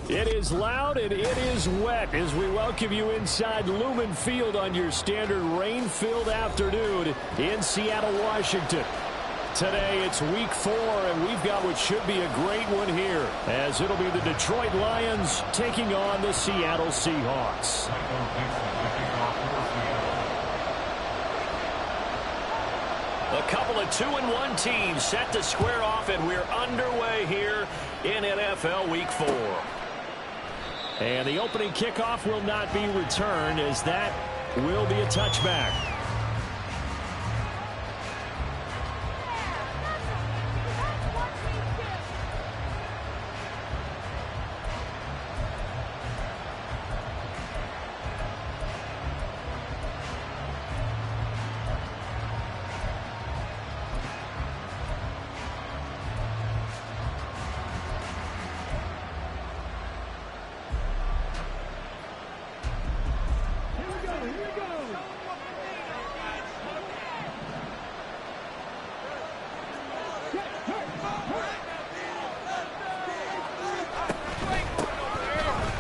It is loud and it is wet as we welcome you inside Lumen Field on your standard rain-filled afternoon in Seattle, Washington. Today it's week 4, and we've got what should be a great one here, as it'll be the Detroit Lions taking on the Seattle Seahawks. A couple of 2-1 teams set to square off, and we're underway here in NFL Week 4. And the opening kickoff will not be returned, as that will be a touchback.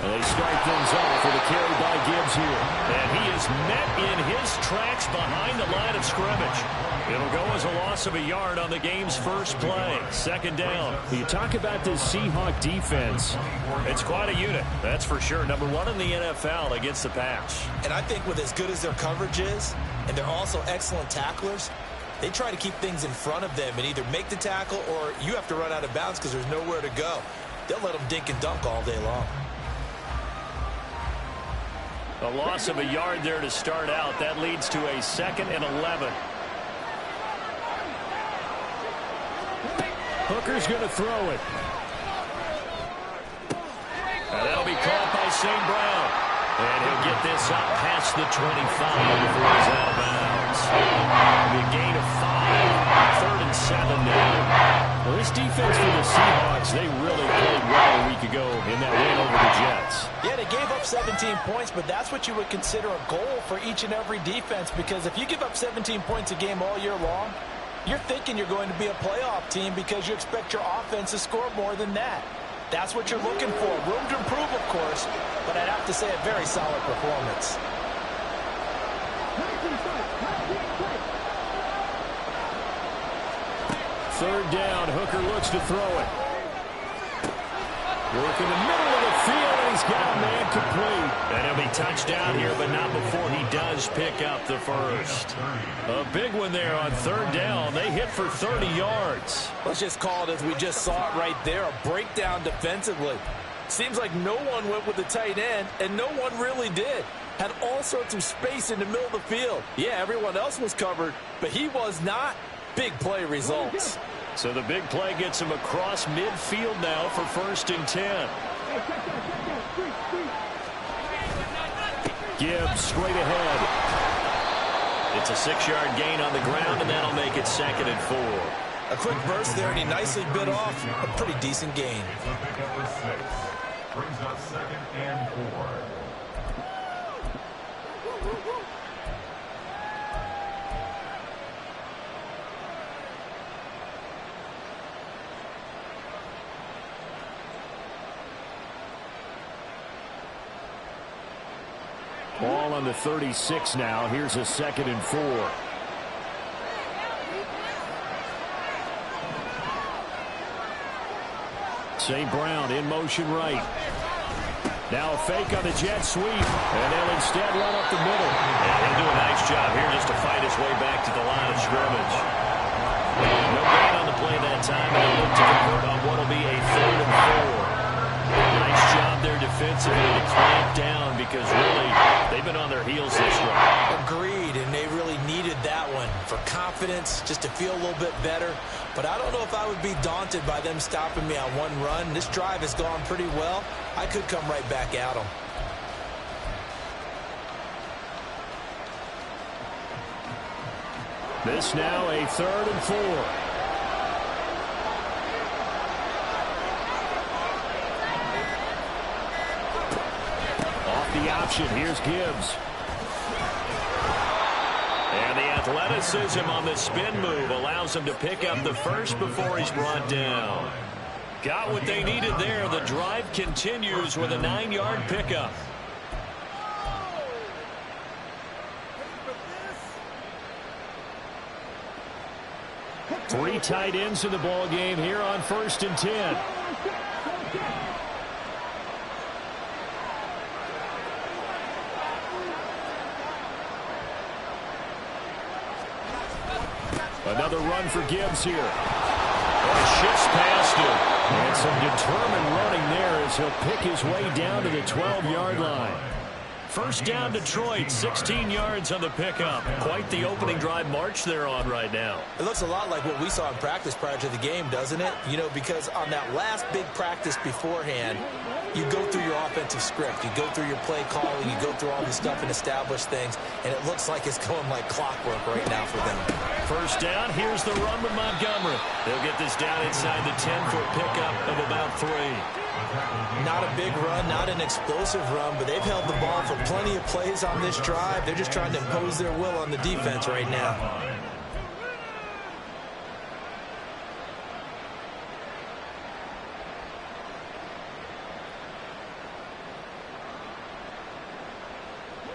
They start things off with a carry by Gibbs here. And he is met in his tracks behind the line of scrimmage. It'll go as a loss of a yard on the game's first play. Second down. You talk about this Seahawk defense. It's quite a unit, that's for sure. Number 1 in the NFL against the pass. And I think with as good as their coverage is, and they're also excellent tacklers, they try to keep things in front of them and either make the tackle or you have to run out of bounds because there's nowhere to go. They'll let them dink and dunk all day long. A loss of a yard there to start out. That leads to a 2nd and 11. Hooker's going to throw it. And that'll be caught by St. Brown. And he'll get this up past the 25 before he's out of bounds. A gain of 5, 3rd and 7 now. Well, this defense for the Seahawks, they really played well a week ago in that win over the Jets. Yeah, they gave up 17 points, but that's what you would consider a goal for each and every defense, because if you give up 17 points a game all year long, you're thinking you're going to be a playoff team because you expect your offense to score more than that. That's what you're looking for. Room to improve, of course, but I'd have to say a very solid performance. Third down, Hooker looks to throw it. Work in the middle of the field, and he's got a man complete. And he'll be touchdown here, but not before he does pick up the first. A big one there on 3rd down. They hit for 30 yards. Let's just call it as we just saw it right there, a breakdown defensively. Seems like no one went with the tight end, and no one really did. Had all sorts of space in the middle of the field. Yeah, everyone else was covered, but he was not. Big play results. So the big play gets him across midfield now for 1st and 10. Gibbs straight ahead. It's a 6-yard gain on the ground, and that'll make it 2nd and 4. A quick burst there, and he nicely bit off a pretty decent gain. Brings up 2nd and 4. Ball on the 36 now. Here's a 2nd and 4. St. Brown in motion right. Now a fake on the jet sweep, and they'll instead run up the middle. And he'll do a nice job here just to fight his way back to the line of scrimmage. No gain on the play that time, and he'll look to convert on what will be a 3rd and 4. Nice job there defensively to clamp down, because really they've been on their heels this run. Agreed, and they really needed that one for confidence, just to feel a little bit better. But I don't know if I would be daunted by them stopping me on one run. This drive has gone pretty well. I could come right back at them. This now a 3rd and 4. The option. Here's Gibbs. And the athleticism on the spin move allows him to pick up the first before he's brought down. Got what they needed there. The drive continues with a 9-yard pickup. Three tight ends in the ball game here on 1st and 10. Another run for Gibbs here. Shifts past him. And some determined running there as he'll pick his way down to the 12-yard line. First down, Detroit, 16 yards on the pickup. Quite the opening drive march they're on right now. It looks a lot like what we saw in practice prior to the game, doesn't it? You know, because on that last big practice beforehand, you go through your offensive script. You go through your play calling. You go through all this stuff and establish things. And it looks like it's going like clockwork right now for them. First down, here's the run with Montgomery. They'll get this down inside the 10-foot pickup of about 3. Not a big run, not an explosive run, but they've held the ball for plenty of plays on this drive. They're just trying to impose their will on the defense right now.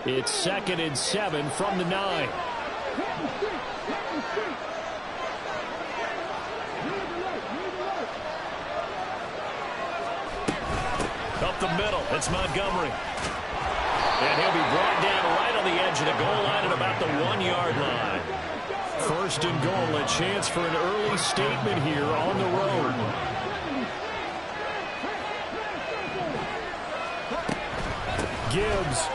It's 2nd and 7 from the 9. Up the middle, it's Montgomery. And he'll be brought down right on the edge of the goal line at about the 1-yard line. 1st and goal, a chance for an early statement here on the road. Gibbs.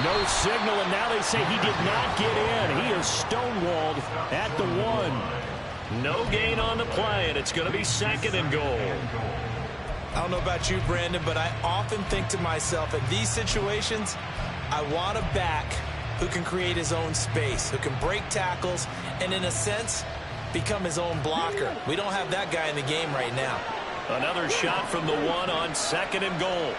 No signal, and now they say he did not get in. He is stonewalled at the 1. No gain on the play, and it's going to be 2nd and goal. I don't know about you, Brandon, but I often think to myself, in these situations, I want a back who can create his own space, who can break tackles, and in a sense, become his own blocker. We don't have that guy in the game right now. Another shot from the 1 on 2nd and goal.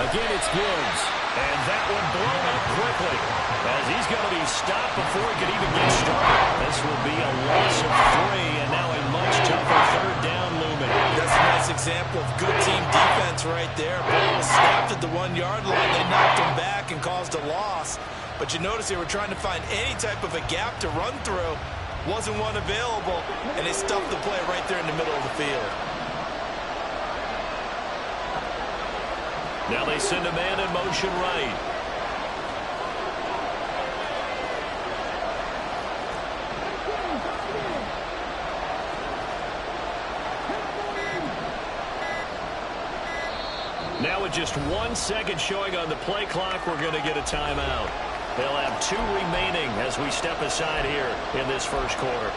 Again, it's Gibbs. And that one blown up quickly as he's going to be stopped before he can even get started. This will be a loss of 3, and now a much tougher 3rd down looming. That's a nice example of good team defense right there. Ball was snapped at the 1-yard line. They knocked him back and caused a loss. But you notice they were trying to find any type of a gap to run through. Wasn't one available, and they stuffed the play right there in the middle of the field. Now they send a man in motion right. Now with just 1 second showing on the play clock, we're going to get a timeout. They'll have 2 remaining as we step aside here in this first quarter.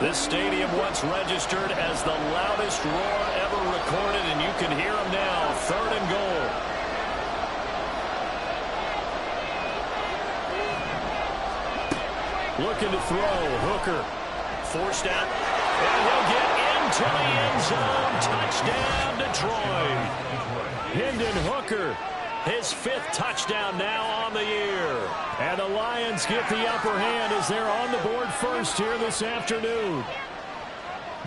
This stadium once registered as the loudest roar ever recorded, and you can hear them now. 3rd and goal. Looking to throw. Hooker forced out. And he'll get into the end zone. Touchdown, Detroit. Hendon Hooker, his 5th touchdown now on the year. And the Lions get the upper hand as they're on the board first here this afternoon.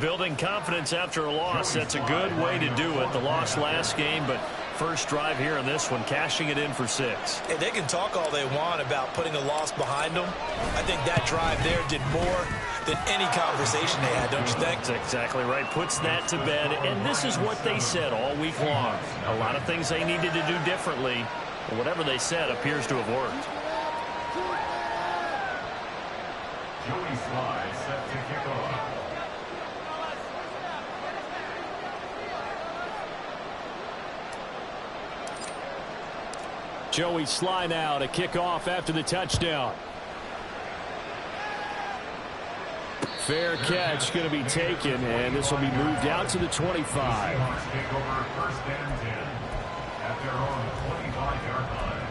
Building confidence after a loss, that's a good way to do it. The loss last game, but first drive here in this one, cashing it in for 6. Hey, they can talk all they want about putting a loss behind them. I think that drive there did more than any conversation they had, don't you think? That's exactly right. Puts that to bed, and this is what they said all week long. A lot of things they needed to do differently, but whatever they said appears to have worked. Joey Sly set to kick off. Joey Sly now to kick off after the touchdown. Fair catch going to be taken, and this will be moved out to the 25. Seahawks take over 1st and 10 at their own 25-yard line.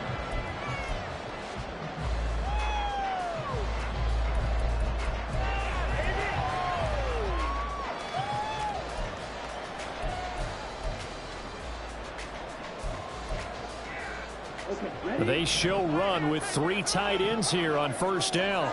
They show run with 3 tight ends here on first down.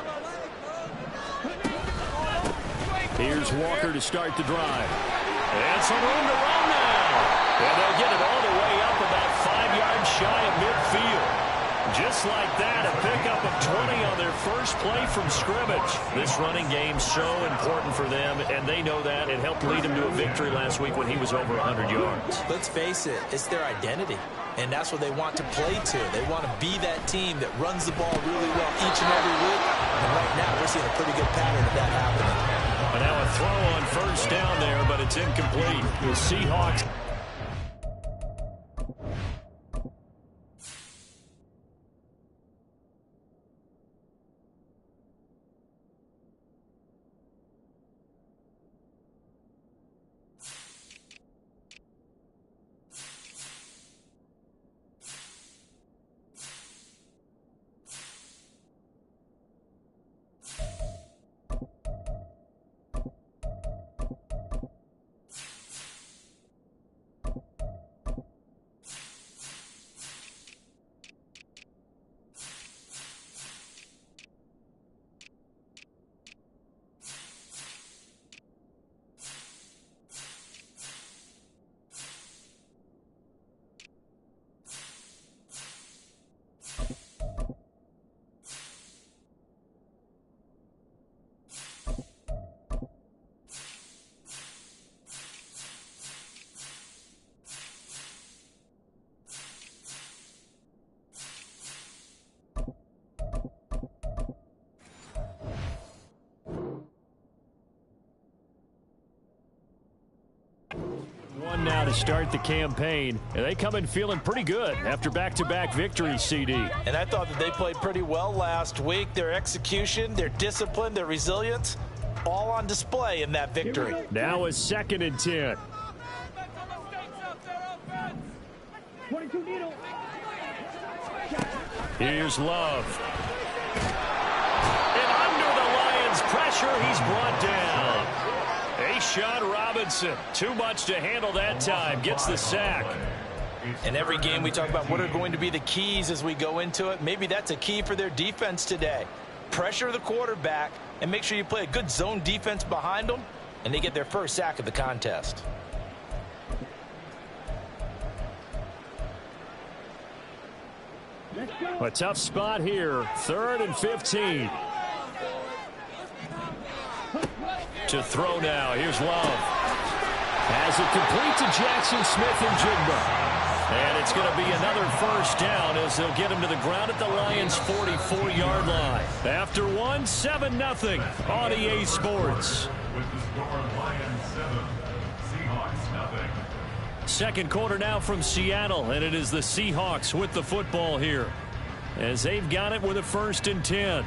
Here's Walker to start the drive. And some room to run now. And they'll get it all the way up about 5 yards shy of midfield. Just like that, a pickup of 20 on their first play from scrimmage. This running game so important for them, and they know that. It helped lead them to a victory last week when he was over 100 yards. Let's face it, it's their identity, and that's what they want to play to. They want to be that team that runs the ball really well each and every week, and right now we're seeing a pretty good pattern of that happening. And now a throw on first down there, but it's incomplete. The Seahawks. One now to start the campaign, and they come in feeling pretty good after back-to-back victories, CD. And I thought that they played pretty well last week. Their execution, their discipline, their resilience, all on display in that victory. Now a 2nd and 10. Here's Love. And under the Lions' pressure, he's brought down. Sean Robinson, too much to handle that time, gets the sack. In every game we talk about what are going to be the keys as we go into it. Maybe that's a key for their defense today. Pressure the quarterback and make sure you play a good zone defense behind them, and they get their first sack of the contest. A tough spot here, 3rd and 15. To throw now. Here's Love. Has it complete to Jackson Smith and Jigba. And it's going to be another first down as they'll get him to the ground at the Lions' 44-yard line. After one, 7-0 on EA Sports. With the score Lions 7, Seahawks 0. Second quarter now from Seattle, and it is the Seahawks with the football here as they've got it with a 1st and 10.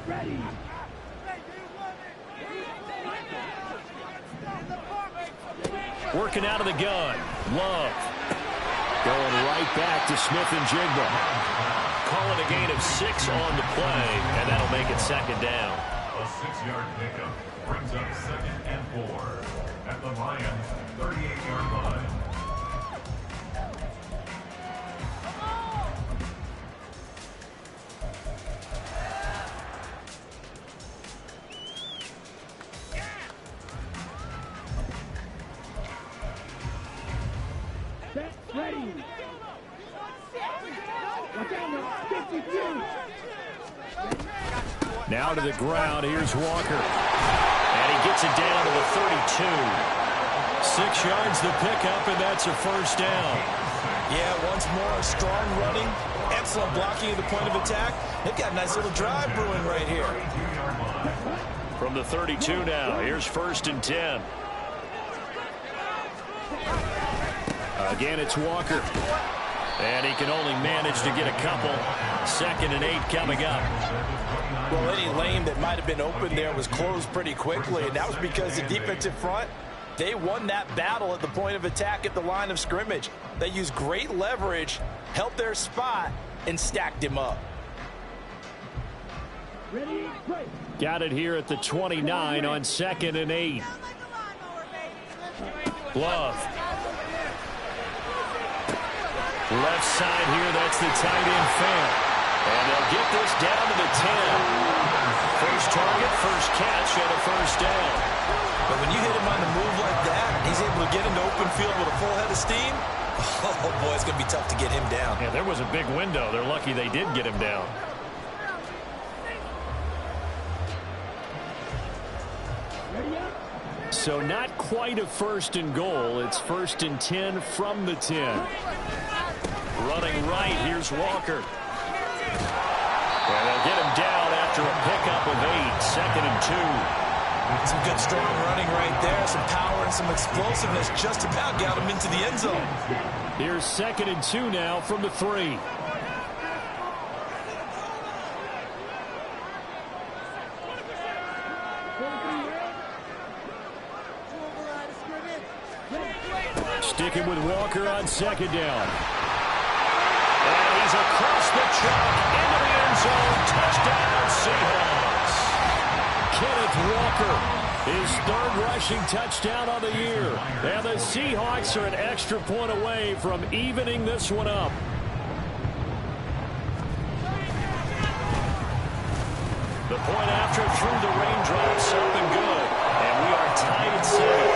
Ready. Working out of the gun. Love. Going right back to Smith and Jigba. Calling a gain of 6 on the play, and that'll make it 2nd down. A 6-yard pickup brings up 2nd and 4 at the Lions' 38-yard line. Now to the ground. Here's Walker. And he gets it down to the 32. 6 yards the pickup, and that's a first down. Yeah, once more, strong running, excellent blocking at the point of attack. They've got a nice little drive brewing right here. From the 32 now, here's 1st and 10. Again, it's Walker. And he can only manage to get a couple. 2nd and 8 coming up. Well, any lane that might have been open there was closed pretty quickly, and that was because the defensive front, they won that battle at the point of attack at the line of scrimmage. They used great leverage, held their spot, and stacked him up. Ready, break. Got it here at the 29 on 2nd and 8. Love. Left side here, that's the tight end Fan. And they'll get this down to the 10. First target, first catch, and a first down. But when you hit him on the move like that, he's able to get into open field with a full head of steam. Oh, boy, it's going to be tough to get him down. Yeah, there was a big window. They're lucky they did get him down. So not quite a first and goal. It's 1st and 10 from the 10. Running right, here's Walker. And they'll get him down after a pickup of 8. 2nd and 2. Some good, strong running right there. Some power and some explosiveness. Just about got him into the end zone. Here's 2nd and 2 now from the 3. Sticking with Walker on 2nd down. And he's across the chalk into the end zone. Touchdown, Seahawks. Kenneth Walker, his 3rd rushing touchdown of the year. And the Seahawks are an extra point away from evening this one up. The point after through the raindrops, something good. And we are tied at 7.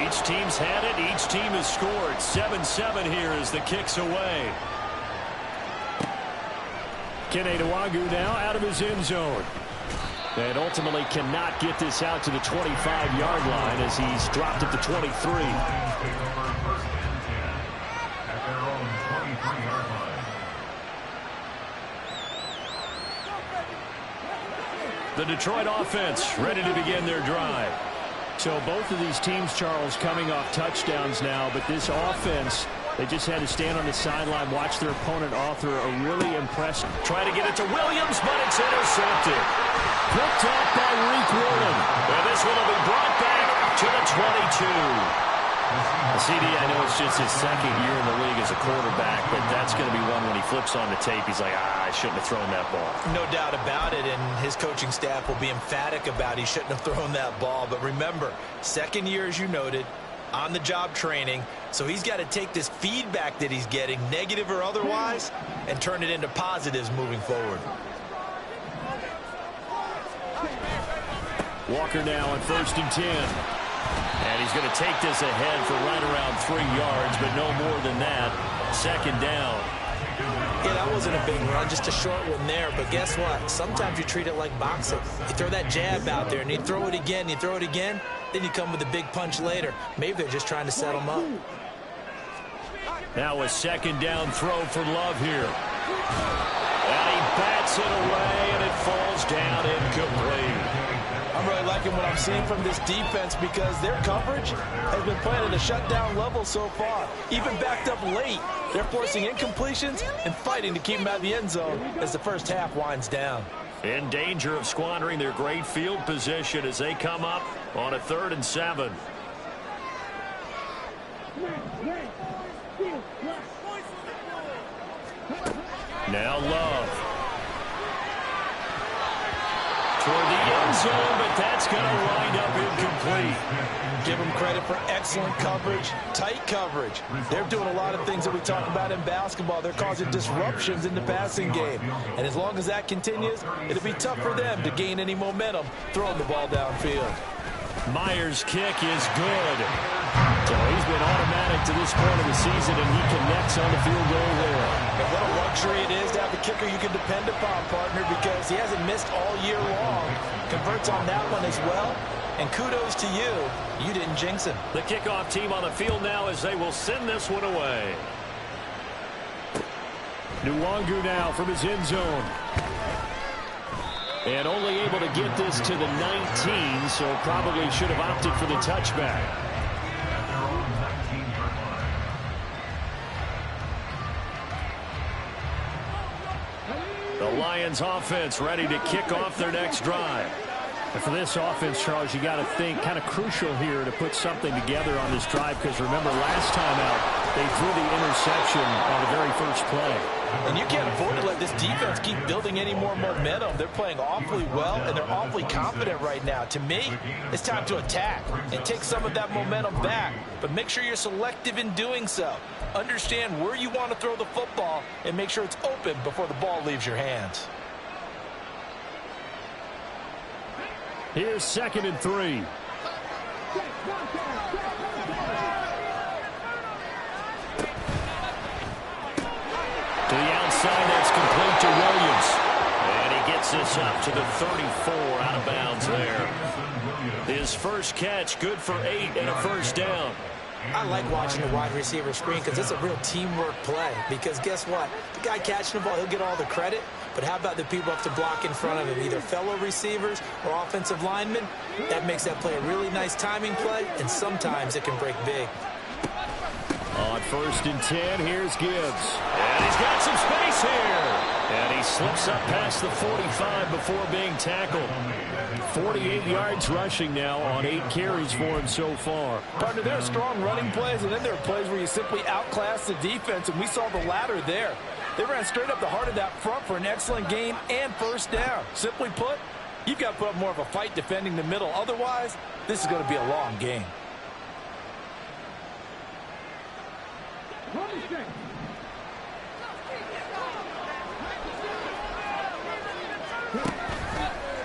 Each team's had it. Each team has scored. 7-7 here as the kick's away. Kene Nwangu now out of his end zone. And ultimately cannot get this out to the 25-yard line as he's dropped at the 23. The Detroit offense ready to begin their drive. So both of these teams, Charles, coming off touchdowns now, but this offense, they just had to stand on the sideline, watch their opponent author a really impressive. Try to get it to Williams, but it's intercepted. Picked off by Reek Woolen. And this one will be brought back to the 22. CD, I know it's just his 2nd year in the league as a quarterback, but that's going to be one when he flips on the tape, he's like, I shouldn't have thrown that ball. No doubt about it, and his coaching staff will be emphatic about he shouldn't have thrown that ball. But remember, 2nd year, as you noted, on-the-job training, so he's got to take this feedback that he's getting, negative or otherwise, and turn it into positives moving forward. Walker now on 1st and 10. And he's going to take this ahead for right around 3 yards, but no more than that. 2nd down. Yeah, that wasn't a big run, just a short one there. But guess what? Sometimes you treat it like boxing. You throw that jab out there, and you throw it again, then you come with a big punch later. Maybe they're just trying to set him up. Now a 2nd down throw for Love here. And he bats it away, and it falls down incomplete. I'm really liking what I'm seeing from this defense because their coverage has been playing at a shutdown level so far. Even backed up late, they're forcing incompletions and fighting to keep them out of the end zone as the first half winds down. In danger of squandering their great field position as they come up on a 3rd and 7. Now Love. Toward the end zone, but that's going to wind up incomplete. Give them credit for excellent coverage, tight coverage. They're doing a lot of things that we talk about in basketball. They're causing disruptions in the passing game. And as long as that continues, it'll be tough for them to gain any momentum throwing the ball downfield. Myers' kick is good. So he's been automatic to this point of the season, and he connects on the field goal there. And what a luxury it is to have a kicker you can depend upon, partner, because he hasn't missed all year long. Converts on that one as well. And kudos to you. You didn't jinx him. The kickoff team on the field now as they will send this one away. Nwangu now from his end zone. And only able to get this to the 19, so probably should have opted for the touchback. The Lions offense ready to kick off their next drive. And for this offense, Charles, you got to think kind of crucial here to put something together on this drive, because remember last time out they threw the interception on the very first play. And you can't afford to let this defense keep building any more momentum. They're playing awfully well, and they're awfully confident right now. To me, it's time to attack and take some of that momentum back. But make sure you're selective in doing so. Understand where you want to throw the football and make sure it's open before the ball leaves your hands. Here's 2nd and 3. To the outside, that's complete to Williams. And he gets this up to the 34, out of bounds there. His first catch, good for 8 and a first down. I like watching the wide receiver screen because it's a real teamwork play. Because guess what? The guy catching the ball, he'll get all the credit. But how about the people up to block in front of him, either fellow receivers or offensive linemen? That makes that play a really nice timing play, and sometimes it can break big. On 1st and 10, here's Gibbs. And he's got some space here. And he slips up past the 45 before being tackled. 48 yards rushing now on 8 carries for him so far. Partner, there are strong running plays, and then there are plays where you simply outclass the defense, and we saw the latter there. They ran straight up the heart of that front for an excellent gain and first down. Simply put, you've got to put up more of a fight defending the middle. Otherwise, this is going to be a long game.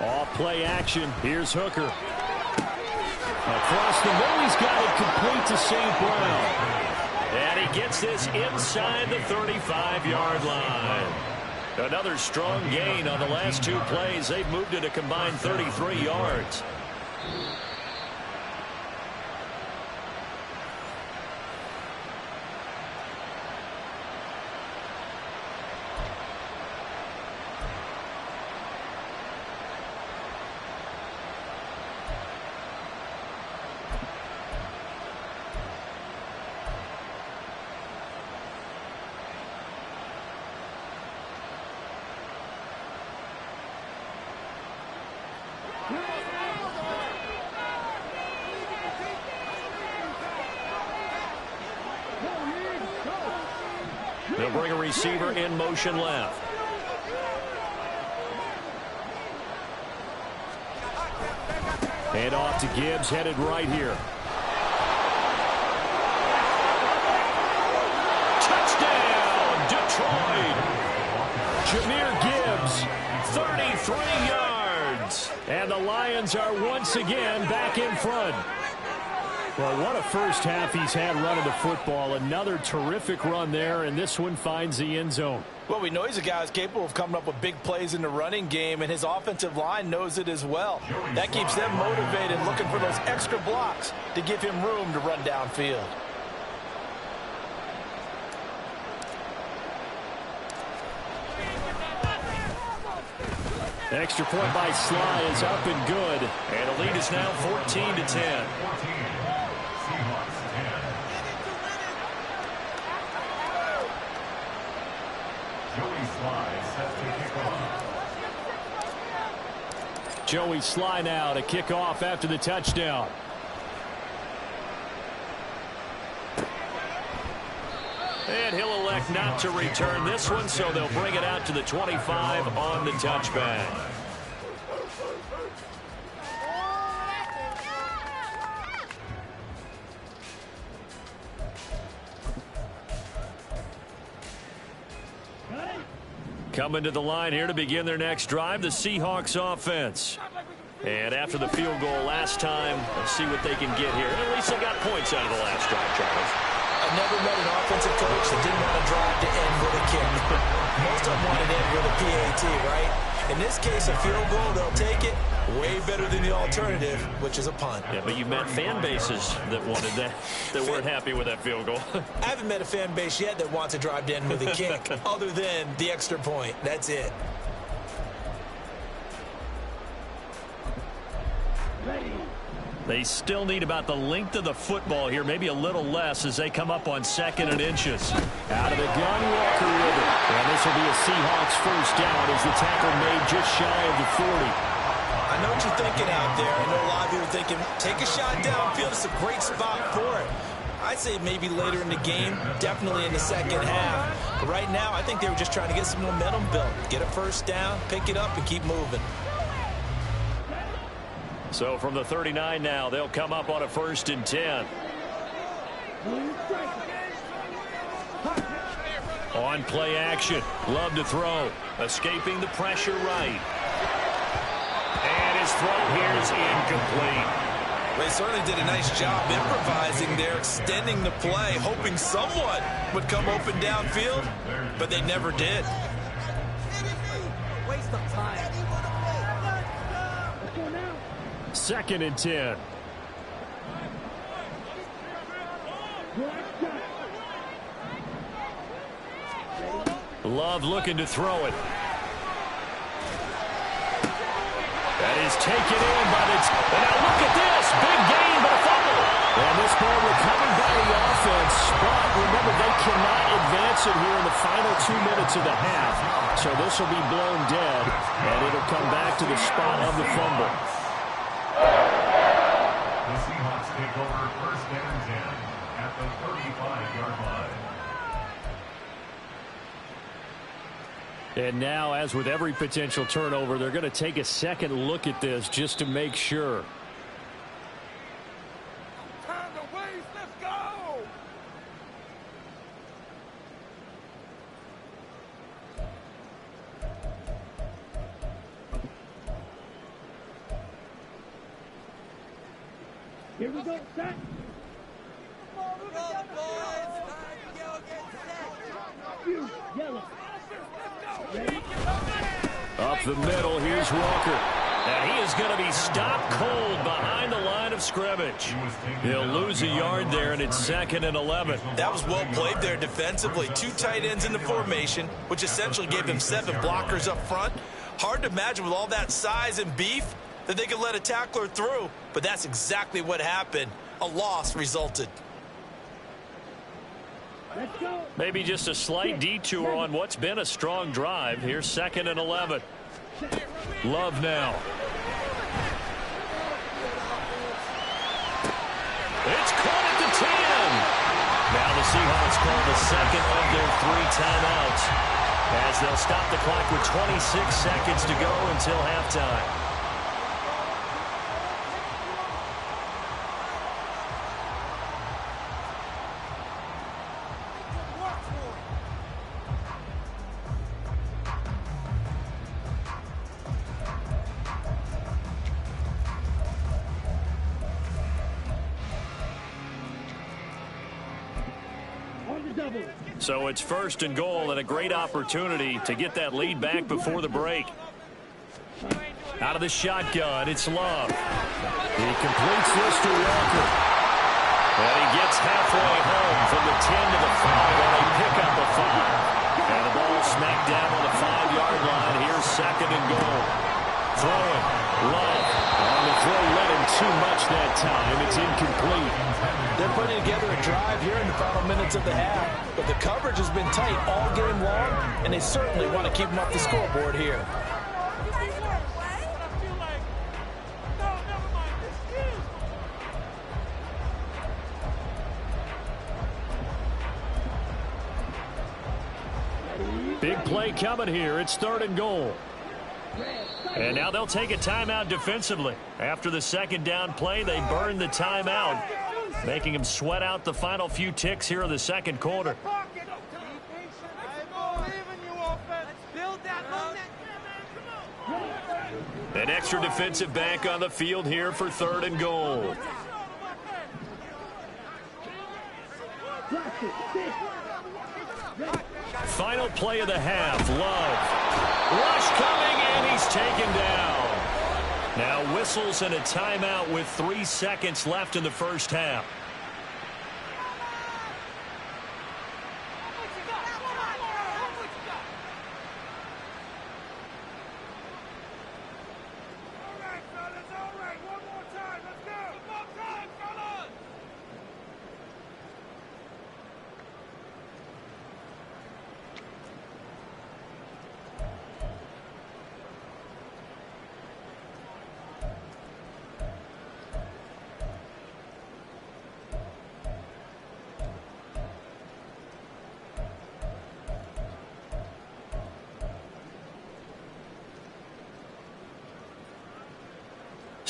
Off play action. Here's Hooker. Across the middle, he's got it complete to St. Brown. And he gets this inside the 35-yard line. Another strong gain on the last 2 plays. They've moved it a combined 33 yards. They'll bring a receiver in motion left. Hand off to Gibbs, headed right here. Touchdown, Detroit! Jahmyr Gibbs, 33 yards. And the Lions are once again back in front. Well, what a first half he's had running the football. Another terrific run there, and this one finds the end zone. Well, we know he's a guy who's capable of coming up with big plays in the running game, and his offensive line knows it as well. That keeps them motivated, looking for those extra blocks to give him room to run downfield. Extra point by Sly is up and good. And the lead is now 14-10. Joey Sly now to kick off after the touchdown. And he'll elect not to return this one, so they'll bring it out to the 25 on the touchback. Coming to the line here to begin their next drive, the Seahawks offense. And after the field goal last time, let's see what they can get here. And at least they got points out of the last drive, Charles. I've never met an offensive coach that didn't want to drive to end with a kick. Most of them want to end with a PAT, right? In this case, a field goal, they'll take it. Way better than the alternative, which is a punt. Yeah, but you met fan bases that wanted that, that weren't happy with that field goal. I haven't met a fan base yet that wants to drive to end with a kick, other than the extra point. That's it. They still need about the length of the football here, maybe a little less as they come up on 2nd and inches. Out of the gun, Walker with it. And this will be a Seahawks first down as the tackle made just shy of the 40. I I know what you're thinking out there. I know a lot of you are thinking, take a shot downfield. It's a great spot for it. I'd say maybe later in the game, definitely in the second half. But right now, I think they were just trying to get some momentum built. Get a first down, pick it up, and keep moving. So from the 39 now, they'll come up on a 1st and 10. On play action. Love to throw. Escaping the pressure right. And his throw here is incomplete. They certainly did a nice job improvising there, extending the play, hoping someone would come open downfield, but they never did. Waste of time. 2nd and 10. Love looking to throw it. That is taken in, but it's... And now look at this. Big gain, but a fumble. And this ball recovered by the offense. But remember, they cannot advance it here in the final 2 minutes of the half. So this will be blown dead, and it'll come back to the spot of the fumble. The Seahawks take over 1st and 10 at the 35-yard line. And now, as with every potential turnover, they're going to take a second look at this just to make sure. Turn the waves, let's go! Here we go, set. Yellow. Up the middle, here's Walker. And he is going to be stopped cold behind the line of scrimmage. He'll lose a yard there, and it's 2nd and 11. That was well played there defensively. 2 tight ends in the formation, which essentially gave them 7 blockers up front. Hard to imagine with all that size and beef that they could let a tackler through, but that's exactly what happened. A loss resulted. Let's go. Maybe just a slight detour on what's been a strong drive. Here's 2nd and 11. Love now. It's caught at the 10. Now the Seahawks call the second of their 3 timeouts, as they'll stop the clock with 26 seconds to go until halftime. So it's 1st and goal, and a great opportunity to get that lead back before the break. Out of the shotgun, it's Love. He completes this to Walker. And he gets halfway home from the 10 to the 5 on a pickup of 5. And the ball smacked down on the 5-yard line. Here's 2nd and goal. Throwing. Love. On the throw, let him too much that time. It's incomplete. They're putting together a drive here in the final minutes of the half, but the coverage has been tight all game long, and they certainly want to keep them off the scoreboard here. Big play coming here. It's 3rd and goal. And now they'll take a timeout defensively. After the 2nd down play, they burn the timeout, making them sweat out the final few ticks here in the 2nd quarter. An extra defensive back on the field here for 3rd and goal. Final play of the half. Love. Rush coming, and he's taken down. Now whistles and a timeout with 3 seconds left in the 1st half.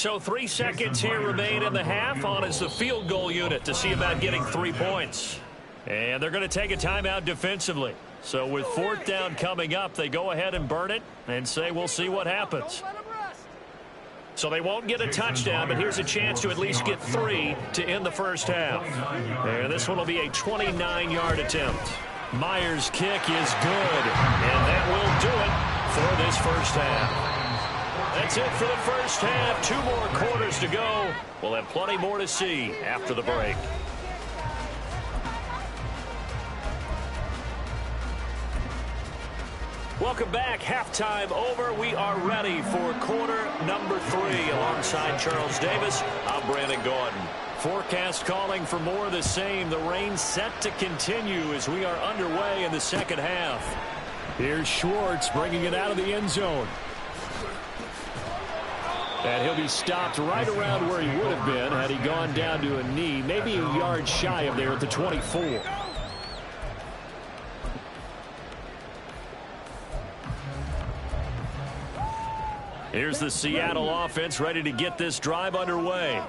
So 3 seconds here remain in the half on as the field goal unit to see about getting 3 points. And they're going to take a timeout defensively. So with 4th down coming up, they go ahead and burn it and say we'll see what happens. So they won't get a touchdown, but here's a chance to at least get 3 to end the first half. And this one will be a 29-yard attempt. Myers' kick is good, and that will do it for this first half. That's it for the first half. 2 more quarters to go. We'll have plenty more to see after the break. Welcome back. Halftime over. We are ready for quarter number 3. Alongside Charles Davis, I'm Brandon Gordon. Forecast calling for more of the same. The rain set to continue as we are underway in the second half. Here's Schwartz bringing it out of the end zone. And he'll be stopped right around where he would have been had he gone down to a knee, maybe a yard shy of there at the 24. Here's the Seattle offense ready to get this drive underway.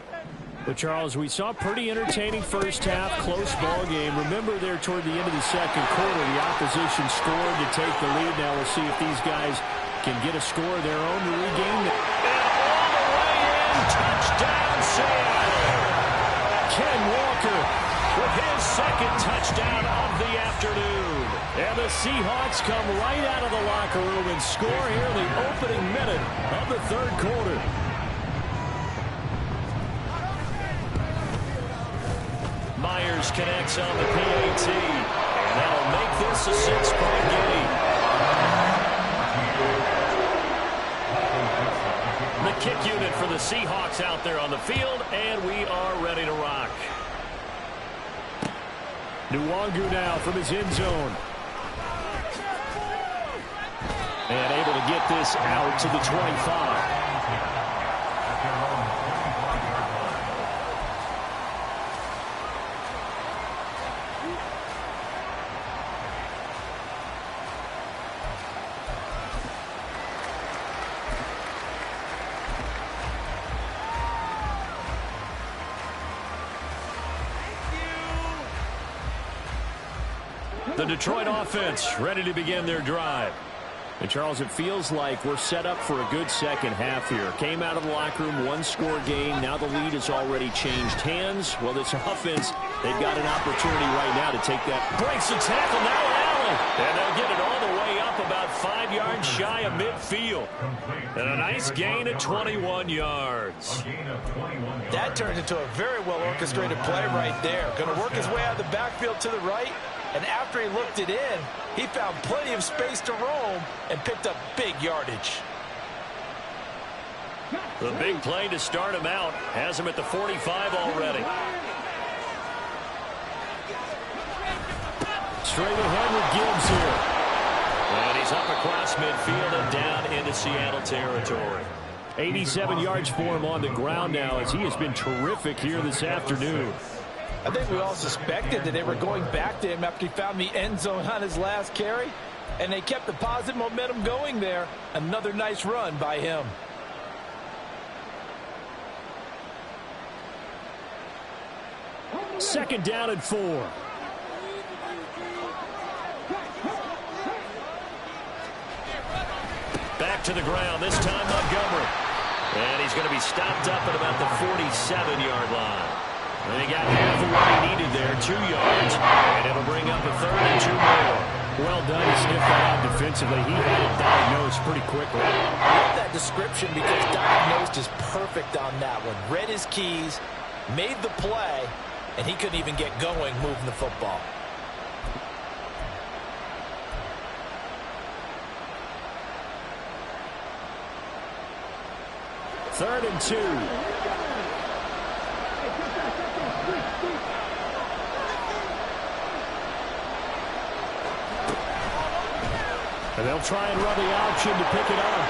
But, Charles, we saw a pretty entertaining first half, close ball game. Remember there toward the end of the second quarter, the opposition scored to take the lead. Now we'll see if these guys can get a score of their own to regain it. And all the way in, touchdown Seattle. Ken Walker with his second touchdown of the afternoon. And the Seahawks come right out of the locker room and score here in the opening minute of the third quarter. Myers connects on the PAT, and that'll make this a 6-point game. The kick unit for the Seahawks out there on the field, and we are ready to rock. Nwangu now from his end zone. And able to get this out to the 25. The Detroit offense ready to begin their drive. And, Charles, it feels like we're set up for a good second half here. Came out of the locker room, 1-score game. Now the lead has already changed hands. Well, this offense, they've got an opportunity right now to take that. Breaks the tackle, now Allen. And they'll get it all the way up about 5 yards shy of midfield. And a nice gain of 21 yards. That turned into a very well-orchestrated play right there. Going to work his way out of the backfield to the right. And after he looked it in, he found plenty of space to roam and picked up big yardage. The big play to start him out has him at the 45 already. Straight ahead with Gibbs here. And he's up across midfield and down into Seattle territory. 87 yards for him on the ground now as he has been terrific here this afternoon. I think we all suspected that they were going back to him after he found the end zone on his last carry, and they kept the positive momentum going there. Another nice run by him. Second down and 4. Back to the ground, this time Montgomery. And he's going to be stopped up at about the 47-yard line. And he got half of what he needed there, 2 yards, and it'll bring up a 3rd and 2 more. Well done to sniff that out defensively. He had it diagnosed pretty quickly. I love that description because diagnosed is perfect on that one. Read his keys, made the play, and he couldn't even get going moving the football. Third and 2. And they'll try and run the option to pick it up.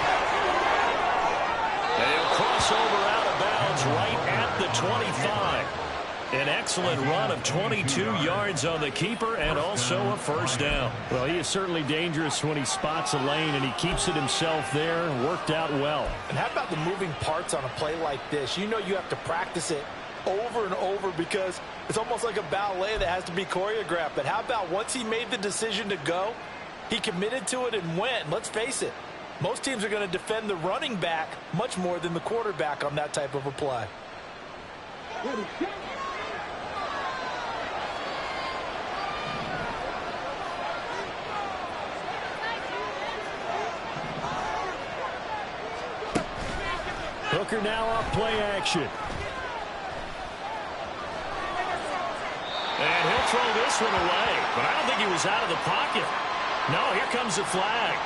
And he'll cross over out of bounds right at the 25. An excellent run of 22 yards on the keeper and also a first down. Well, he is certainly dangerous when he spots a lane, and he keeps it himself there. Worked out well. And how about the moving parts on a play like this? You know you have to practice it over and over because it's almost like a ballet that has to be choreographed. But how about once he made the decision to go, he committed to it and went. And let's face it, most teams are going to defend the running back much more than the quarterback on that type of a play. Hooker now off play action. And he'll throw this one away. But I don't think he was out of the pocket. No, here comes the flag.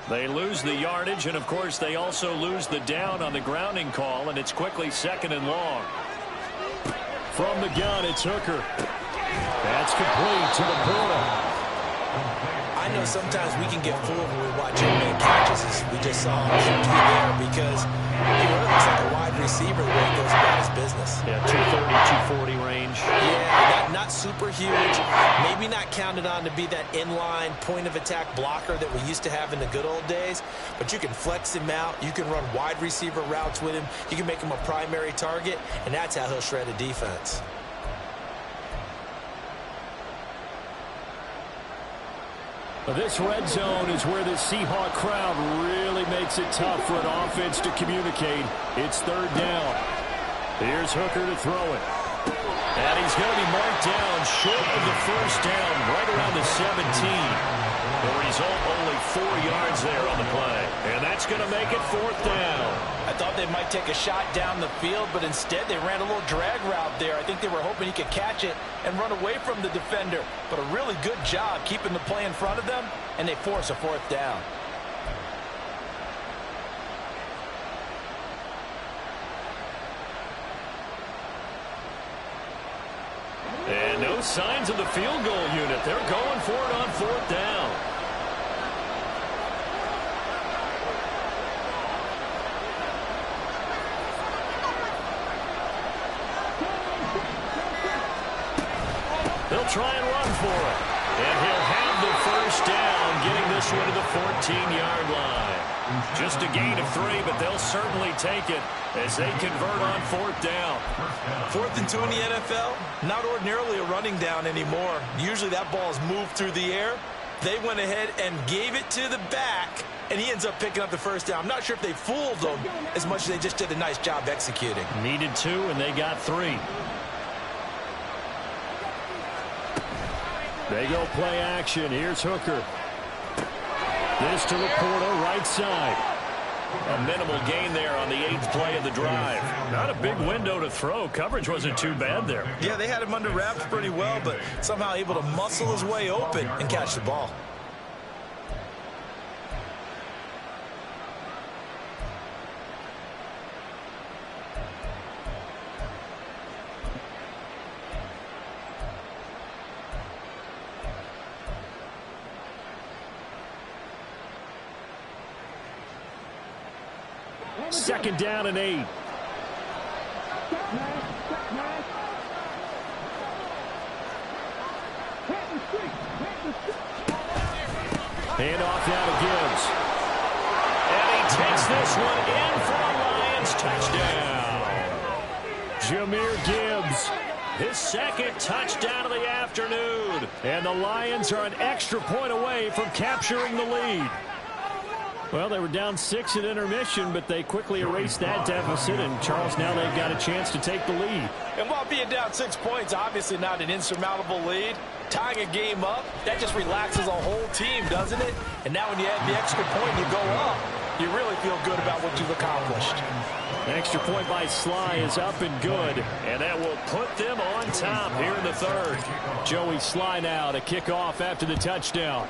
They lose the yardage, and of course they also lose the down on the grounding call, and it's quickly 2nd and long. From the gun, it's Hooker. That's complete to the portal. I know sometimes we can get fooled when we watch him make catches, as we just saw him do there, because he really looks like a wide receiver the way he goes about his business. Yeah, 230, 240 range. Yeah, not super huge. Maybe not counted on to be that inline point-of-attack blocker that we used to have in the good old days, but you can flex him out. You can run wide receiver routes with him. You can make him a primary target, and that's how he'll shred a defense. This red zone is where the Seahawk crowd really makes it tough for an offense to communicate. It's 3rd down. Here's Hooker to throw it. And he's going to be marked down short of the first down, right around the 17. The result, only 4 yards there on the play. And that's going to make it 4th down. I thought they might take a shot down the field, but instead they ran a little drag route there. I think they were hoping he could catch it and run away from the defender. But a really good job keeping the play in front of them, and they force a 4th down. And no signs of the field goal unit. They're going for it on 4th down. They'll try and run for it. And he'll have the first down, getting this one to the 14-yard line. Just a gain of 3, but they'll certainly take it as they convert on 4th down. 4th and 2 in the NFL, not ordinarily a running down anymore. Usually that ball is moved through the air. They went ahead and gave it to the back, and he ends up picking up the first down. I'm not sure if they fooled him as much as they just did a nice job executing. Needed 2, and they got 3. They go play action. Here's Hooker. This to Laporta, right side. A minimal gain there on the 8th play of the drive. Not a big window to throw. Coverage wasn't too bad there. Yeah, they had him under wraps pretty well, but somehow able to muscle his way open and catch the ball. Second down and 8. Hand off now to Gibbs. And he takes this one in for a Lions touchdown. Jahmyr Gibbs, his 2nd touchdown of the afternoon. And the Lions are an extra point away from capturing the lead. Well, they were down 6 at intermission, but they quickly erased that deficit. And, Charles, now they've got a chance to take the lead. And while being down 6 points, obviously not an insurmountable lead, tying a game up, that just relaxes a whole team, doesn't it? And now when you add the extra point and you go up, you really feel good about what you've accomplished. Extra point by Sly is up and good. And that will put them on top here in the third. Joey Sly now to kick off after the touchdown.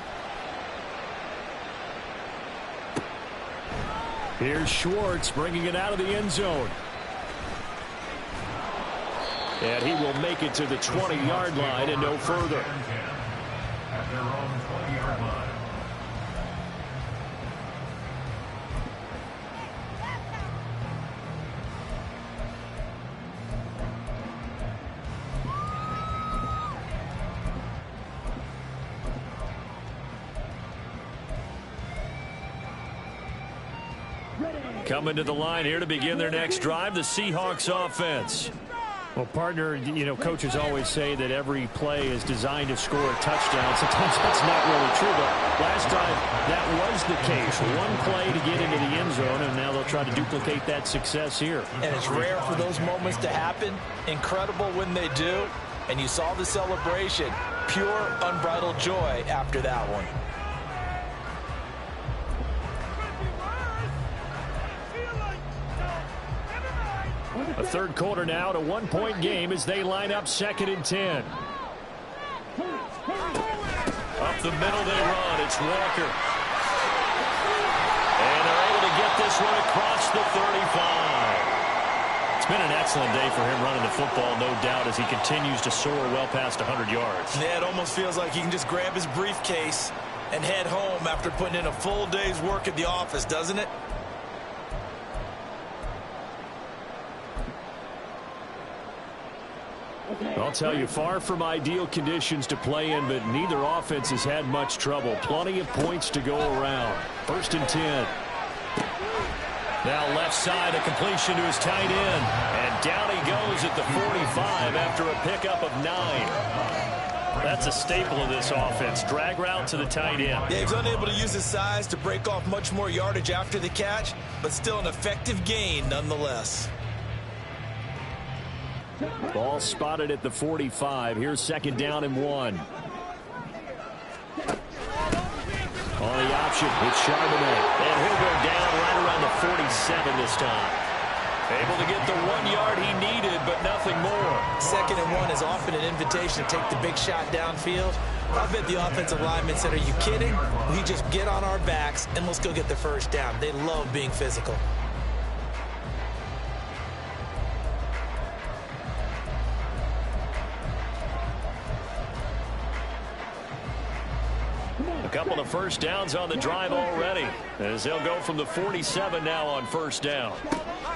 Here's Schwartz bringing it out of the end zone. And he will make it to the 20-yard line and no further. At their own 20-yard line. Coming to the line here to begin their next drive, the Seahawks offense. Well, partner, you know, coaches always say that every play is designed to score a touchdown. Sometimes that's not really true, but last drive that was the case. One play to get into the end zone, and now they'll try to duplicate that success here. And it's rare for those moments to happen. Incredible when they do. And you saw the celebration. Pure, unbridled joy after that one. A third quarter now, to 1-point game as they line up 2nd and 10. Up the middle they run. It's Walker. And they're able to get this one across the 35. It's been an excellent day for him running the football, no doubt, as he continues to soar well past 100 yards. Yeah, it almost feels like he can just grab his briefcase and head home after putting in a full day's work at the office, doesn't it? I'll tell you, far from ideal conditions to play in, but neither offense has had much trouble. Plenty of points to go around. 1st and 10. Now left side, a completion to his tight end. And down he goes at the 45 after a pickup of 9. That's a staple of this offense. Drag route to the tight end. Yeah, he's unable to use his size to break off much more yardage after the catch, but still an effective gain nonetheless. Ball spotted at the 45. Here's 2nd down and 1. On the option, it's Charbonnet. And he'll go down right around the 47 this time. Able to get the 1 yard he needed, but nothing more. 2nd and 1 is often an invitation to take the big shot downfield. I bet the offensive lineman said, are you kidding? We just get on our backs and let's go get the first down. They love being physical. A couple of first downs on the drive already, as they'll go from the 47 now on 1st down.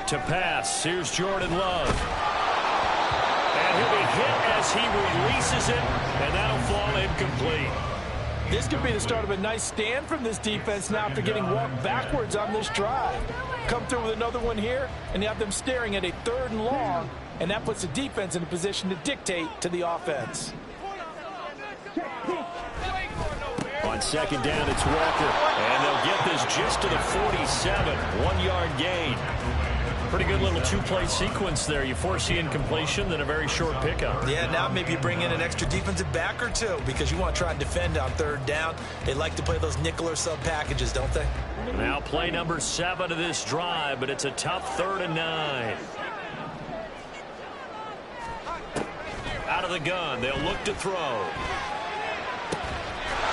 To pass, here's Jordan Love. And he'll be hit as he releases it, and that'll fall incomplete. This could be the start of a nice stand from this defense now after getting walked backwards on this drive. Come through with another one here, and you have them staring at a 3rd and long, and that puts the defense in a position to dictate to the offense. On 2nd down, it's Walker. And they'll get this just to the 47. 1 yard gain. Pretty good little 2-play sequence there. You force the incompletion, then a very short pickup. Yeah, now maybe you bring in an extra defensive back or two because you want to try and defend on 3rd down. They like to play those nickel or sub packages, don't they? Now play number 7 of this drive, but it's a tough 3rd and 9. Out of the gun, they'll look to throw.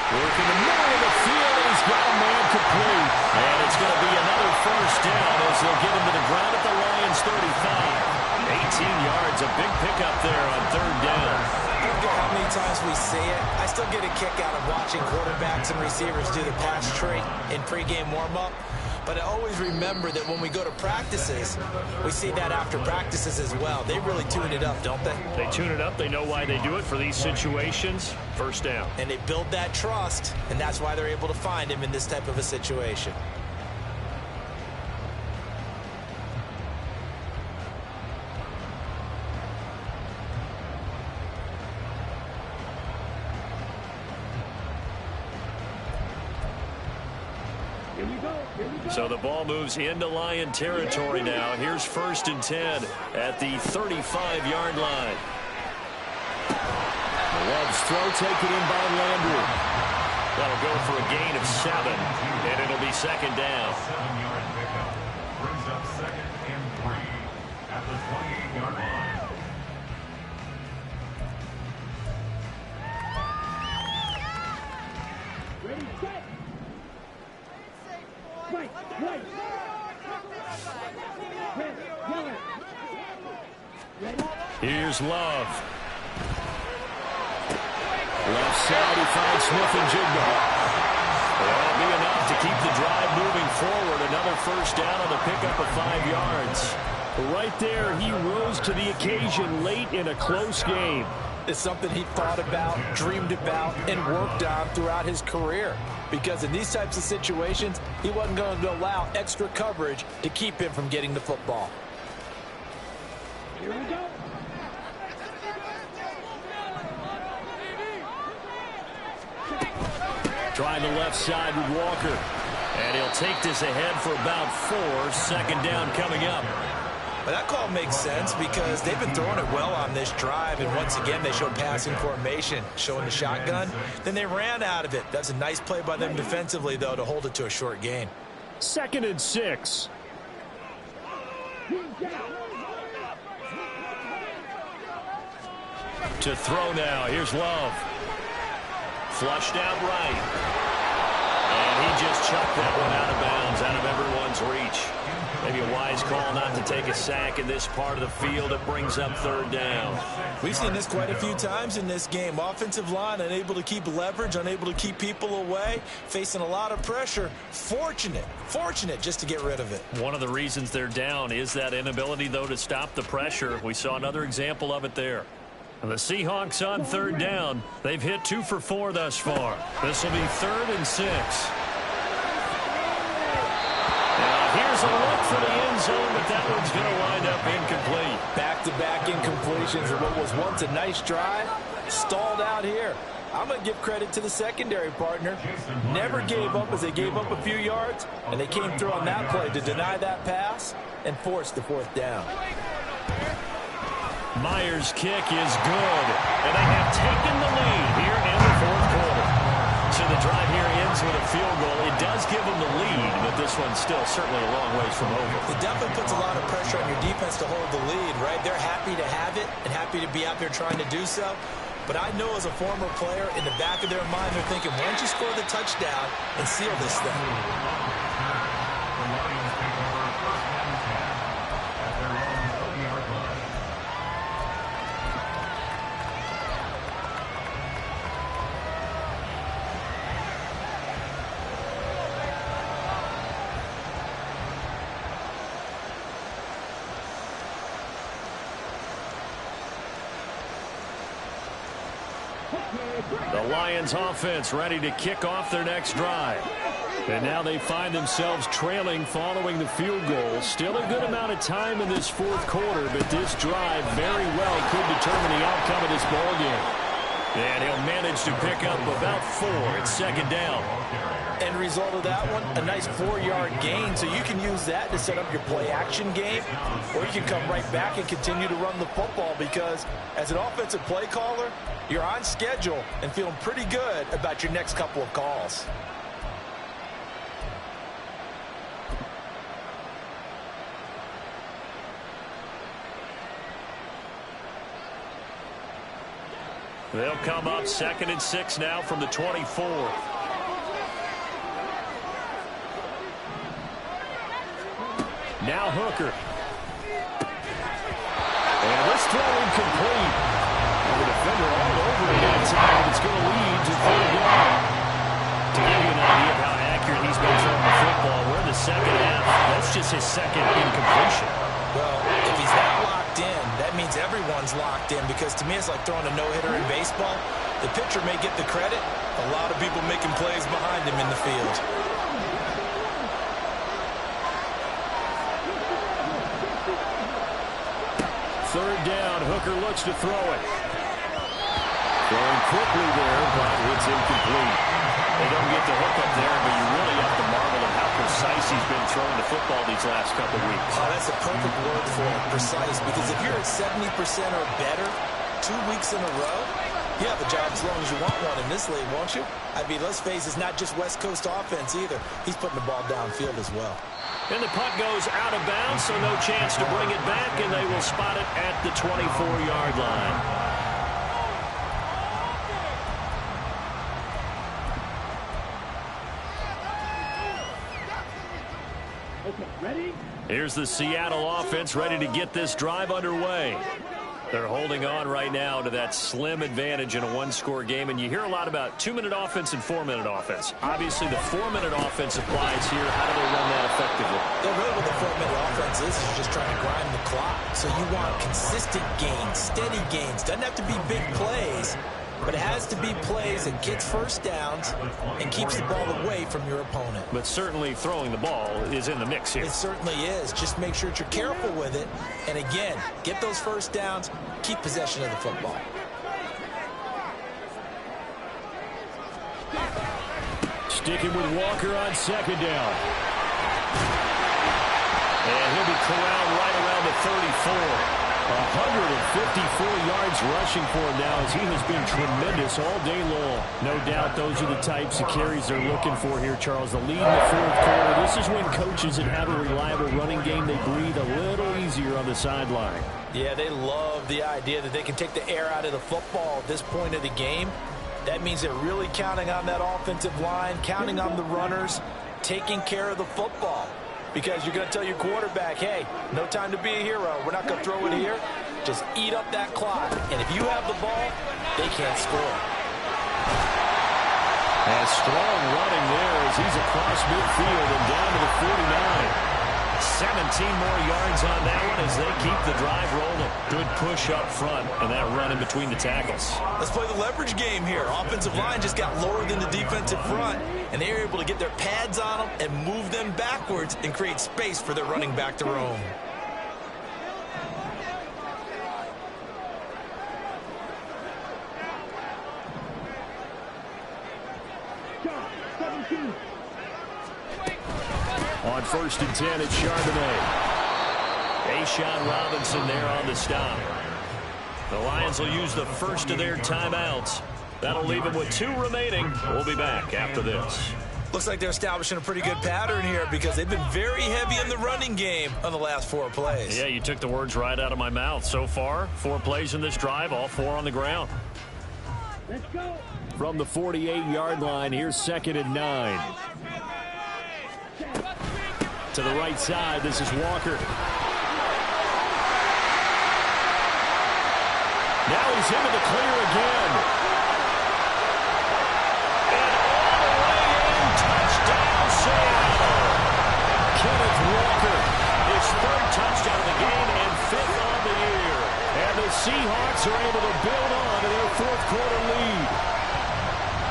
Working the middle of the field, and he's got a man complete. And it's going to be another first down as they'll get him to the ground at the Lions' 35. 18 yards, a big pickup there on 3rd down. I don't care how many times we see it. I still get a kick out of watching quarterbacks and receivers do the pass tree in pregame warm-up. But I always remember that when we go to practices, we see that after practices as well. They really tune it up, don't they? They tune it up. They know why they do it for these situations. First down. And they build that trust, and that's why they're able to find him in this type of a situation. So the ball moves into Lion territory now. Here's 1st and 10 at the 35-yard line. Love's throw taken in by Landry. That'll go for a gain of 7, and it'll be 2nd down. 7-yard pickup brings up 2nd and 3. Ready, set. Right, right. Red, yellow. Ready? Here's Love. Left side, he finds Smith and Jigba. That'll be enough to keep the drive moving forward. Another first down on the pickup of 5 yards. Right there, he rose to the occasion late in a close game. It's something he thought about, dreamed about, and worked on throughout his career. Because in these types of situations, he wasn't going to allow extra coverage to keep him from getting the football. Here we go. Trying the left side with Walker. And he'll take this ahead for about 4. Second down coming up. But that call makes sense because they've been throwing it well on this drive, and once again they showed passing formation, showing the shotgun. Then they ran out of it. That's a nice play by them defensively, though, to hold it to a short gain. 2nd and 6. To throw now. Here's Love. Flushed out right. And he just chucked that one out of bounds, out of everyone's reach. Maybe a wise call not to take a sack in this part of the field. It brings up 3rd down. We've seen this quite a few times in this game. Offensive line unable to keep leverage, unable to keep people away, facing a lot of pressure. Fortunate just to get rid of it. One of the reasons they're down is that inability, though, to stop the pressure. We saw another example of it there. And the Seahawks on 3rd down. They've hit 2 for 4 thus far. This will be 3rd and 6. Here's a look for the end zone, but that one's going to wind up incomplete. Back-to-back incompletions of what was once a nice drive, stalled out here. I'm going to give credit to the secondary partner. Never gave up as they gave up a few yards, and they came through on that play to deny that pass and force the 4th down. Myers' kick is good, and they have taken the lead here in the 4th quarter. So the drive here ends with a field goal. It does give them the lead, but this one's still certainly a long ways from over. It definitely puts a lot of pressure on your defense to hold the lead, right? They're happy to have it and happy to be out there trying to do so. But I know as a former player, in the back of their mind, they're thinking, why don't you score the touchdown and seal this thing? The Lions offense ready to kick off their next drive. And now they find themselves trailing following the field goal. Still a good amount of time in this 4th quarter, but this drive very well could determine the outcome of this ballgame. And he'll manage to pick up about 4 at 2nd down. End result of that one, a nice 4-yard gain. So you can use that to set up your play-action game, or you can come right back and continue to run the football because as an offensive play caller, you're on schedule and feeling pretty good about your next couple of calls. They'll come up 2nd and 6 now from the 24. Now Hooker. And this throw incomplete. The defender all over it that time. It's going to lead to 3rd down. To give you an idea of how accurate he's been throwing the football, we're in the 2nd half. That's just his 2nd incompletion. Well, if he's that locked in, that means everyone's locked in because to me it's like throwing a no-hitter in baseball. The pitcher may get the credit. A lot of people making plays behind him in the field. Third down, Hooker looks to throw it. Throwing quickly there, but it's incomplete. They don't get the hook up there, but you really have to marvel at how precise he's been throwing the football these last couple weeks. Oh, that's a perfect word for it, precise, because if you're at 70% or better 2 weeks in a row, you have a job as long as you want one in this league, won't you? I mean, let's face it, it's not just West Coast offense either. He's putting the ball downfield as well. And the punt goes out of bounds, so no chance to bring it back, and they will spot it at the 24-yard line. Okay, ready? Here's the Seattle offense ready to get this drive underway. They're holding on right now to that slim advantage in a one-score game, and you hear a lot about 2-minute offense and 4-minute offense. Obviously, the 4-minute offense applies here. How do they run that effectively? Yeah, really what the 4-minute offense is just trying to grind the clock. So you want consistent gains, steady gains. Doesn't have to be big plays, but it has to be plays that gets first downs and keeps the ball away from your opponent. But certainly throwing the ball is in the mix here. It certainly is. Just make sure that you're careful with it. And again, get those first downs, keep possession of the football. Sticking with Walker on second down. And he'll be corralled right around the 34. 154 yards rushing for him now as he has been tremendous all day long. No doubt those are the types of carries they're looking for here, Charles. The lead in the fourth quarter. This is when coaches that have a reliable running game, they breathe a little easier on the sideline. Yeah, they love the idea that they can take the air out of the football at this point of the game. That means they're really counting on that offensive line, counting on the runners, taking care of the football. Because you're going to tell your quarterback, hey, no time to be a hero. We're not going to throw it here. Just eat up that clock. And if you have the ball, they can't score. And strong running there as he's across midfield and down to the 49. 17 more yards on that one as they keep the drive rolling. Good push up front and that run in between the tackles. Let's play the leverage game here. Offensive line just got lower than the defensive front, and they were able to get their pads on them and move them backwards and create space for their running back to roam. Stop. 17. On 1st and 10, it's Charbonnet. Ashawn Robinson there on the stop. The Lions will use the first of their timeouts. That'll leave them with 2 remaining. We'll be back after this. Looks like they're establishing a pretty good pattern here because they've been very heavy in the running game on the last 4 plays. Yeah, you took the words right out of my mouth. So far, 4 plays in this drive, all 4 on the ground. Let's go. From the 48-yard line, here's 2nd and 9. To the right side, this is Walker. Now he's into the clear again. And all the way in, touchdown Seattle. Kenneth Walker, his 3rd touchdown of the game and 5th on the year. And the Seahawks are able to build on to their 4th quarter lead.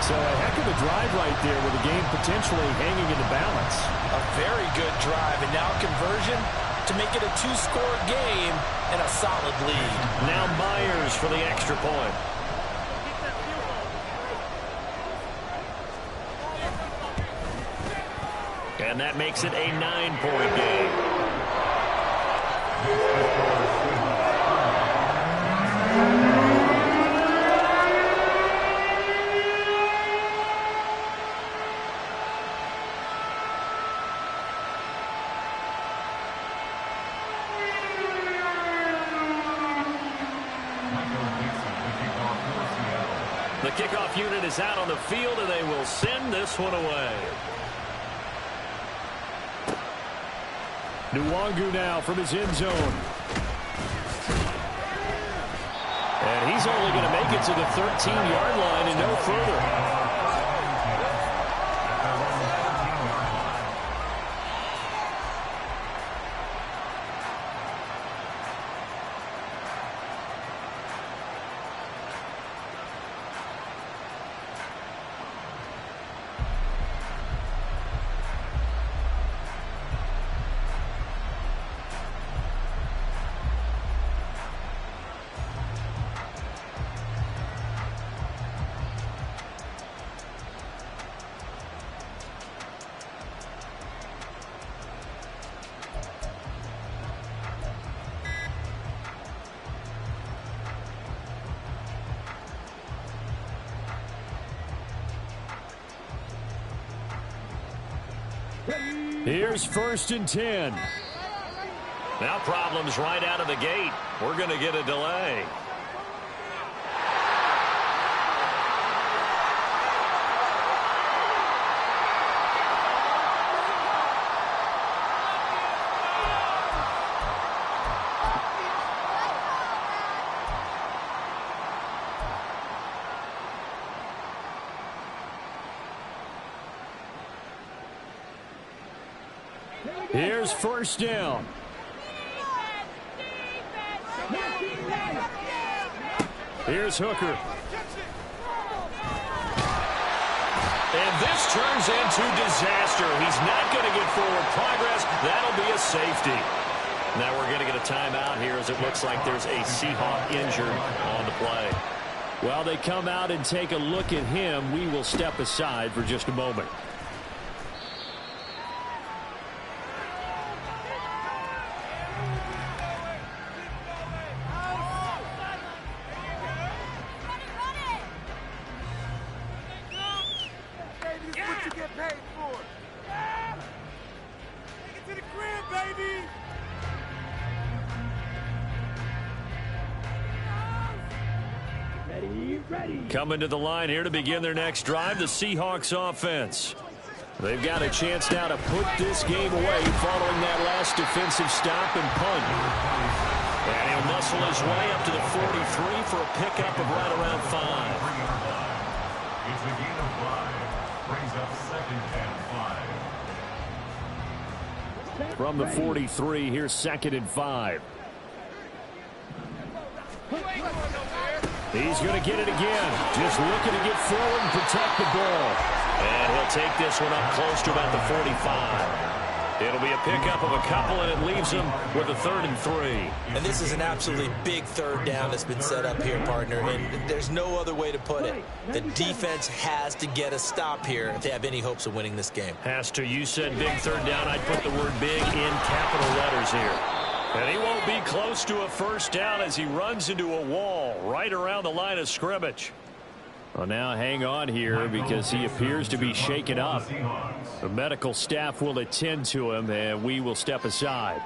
So a heck of a drive right there with the game potentially hanging in the balance. A very good drive, and now conversion to make it a 2-score game and a solid lead. Now Myers for the extra point. And that makes it a 9-point game. The kickoff unit is out on the field, and they will send this one away. Nwangu now from his end zone. And he's only going to make it to the 13-yard line and no further. Here's 1st and 10. Now problems right out of the gate. We're going to get a delay. Here's first down. Here's Hooker. And this turns into disaster. He's not going to get forward progress. That'll be a safety. Now we're going to get a timeout here as it looks like there's a Seahawk injured on the play. While they come out and take a look at him, we will step aside for just a moment. Coming to the line here to begin their next drive, the Seahawks offense. They've got a chance now to put this game away following that last defensive stop and punt. And he'll muscle his way up to the 43 for a pickup of right around 5. It's a gain of 5. Brings up second and 5. From the 43, here's second and 5. He's going to get it again. Just looking to get forward and protect the ball. And he'll take this one up close to about the 45. It'll be a pickup of a couple, and it leaves him with a 3rd and 3. And this is an absolutely big third down that's been set up here, partner. And there's no other way to put it. The defense has to get a stop here if they have any hopes of winning this game. Has to. You said big third down. I'd put the word big in capital letters here. And he won't be close to a first down as he runs into a wall right around the line of scrimmage. Well, now hang on here because he appears to be shaken up. The medical staff will attend to him, and we will step aside.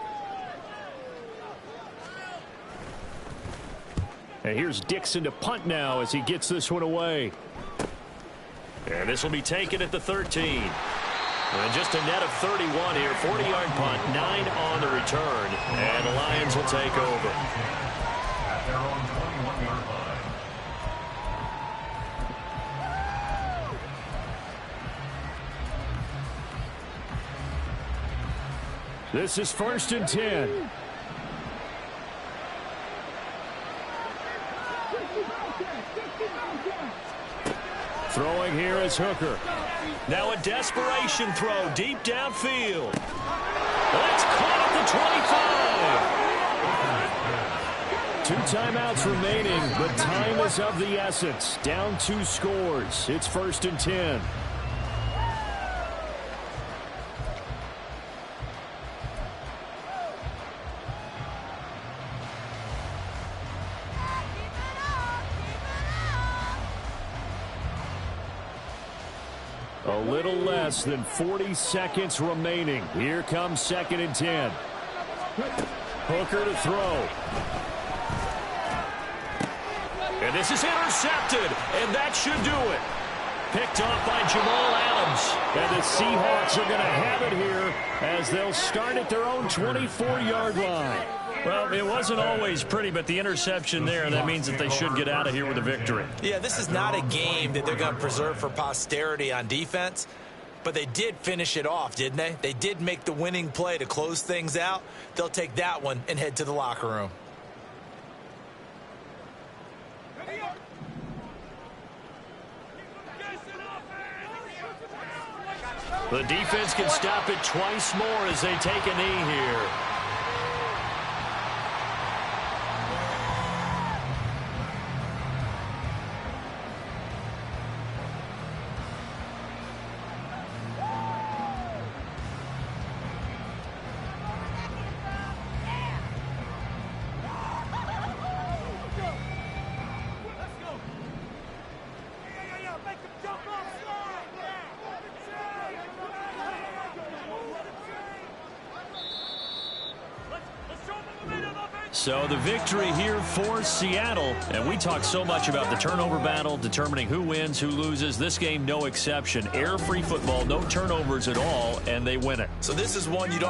And here's Dixon to punt now as he gets this one away. And this will be taken at the 13. And just a net of 31 here, 40-yard punt, 9 on the return, and the Lions will take over. At their own 21-yard line. This is 1st and 10. Throwing here is Hooker. Now a desperation throw deep downfield. That's caught at the 25. 2 timeouts remaining, but time is of the essence. Down 2 scores. It's 1st and 10. A little less than 40 seconds remaining. Here comes 2nd and 10. Hooker to throw. And this is intercepted, and that should do it. Picked off by Jamal Adams. And the Seahawks are going to have it here as they'll start at their own 24-yard line. Well, it wasn't always pretty, but the interception there, that means that they should get out of here with a victory. Yeah, this is not a game that they're going to preserve for posterity on defense, but they did finish it off, didn't they? They did make the winning play to close things out. They'll take that one and head to the locker room. The defense can stop it twice more as they take a knee here. So the victory here for Seattle. And we talk so much about the turnover battle, determining who wins, who loses. This game, no exception. Air-free football, no turnovers at all, and they win it. So this is one you don't